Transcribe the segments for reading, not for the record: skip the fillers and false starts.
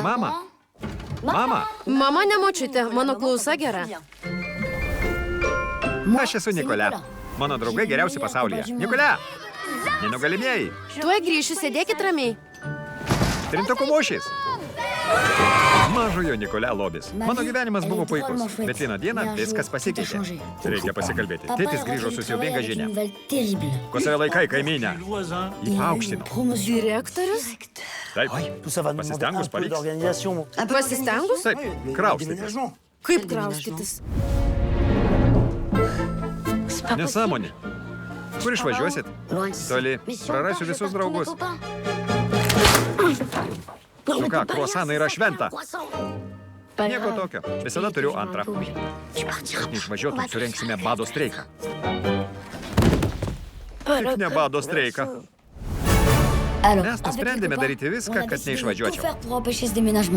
Mama. Mama. Mama ne močiutė, mano klausa gera. Aš esu Nikolė. Mano draugai geriausi pasaulyje. Nikolė. Nenugalimieji. Tuoj grįšiu, sėdėkit ramiai. Trintukų mūšis. Mažojo Nikolė lobis. Mano gyvenimas buvo puikus, bet vieną dieną viskas pasikeitė. Reikia pasikalbėti. Tėtis grįžo su siaubinga žinia. Ko save laikai, kaimynė? Jį paaukštino. Direktorius? Taip, pasistengus pavyks. Pasistengus? Taip, kraustytis. Kaip kraustytis? Nesąmonė. Kur išvažiuosit? Toli. Prarasiu visus draugus. Nu ką, kruasanai yra šventa. Nieko tokio. Visada turiu antrą. Išvažiuotum, surenksime bado streiką. Tik ne bado streiką. Mes nusprendėme daryti viską, kad neišvažiuočiau.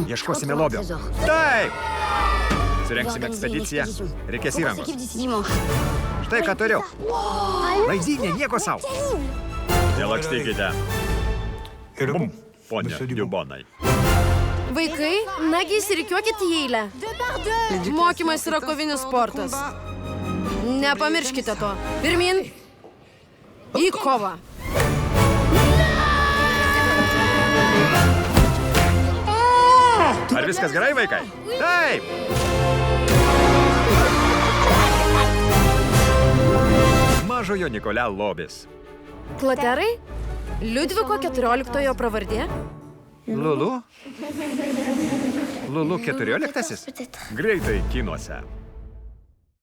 Ieškosime lobio. Taip! Surenksime ekspediciją. Reikės įrangos. Štai ką turiu. Laidynė, nieko sau. Nelakstykite. Bum, ponia Dubonai. Vaikai, nagi įsirikiuokit į eilę. Mokymas yra kovinis sportas. Nepamirškite to. Pirmin. Į kovą. Ar viskas gerai, vaikai? Taip! Mažojo Nikolė lobis. Kloterai? Liudviko 14 pravardė? Lulu? Lulu 14? Greitai kinuose.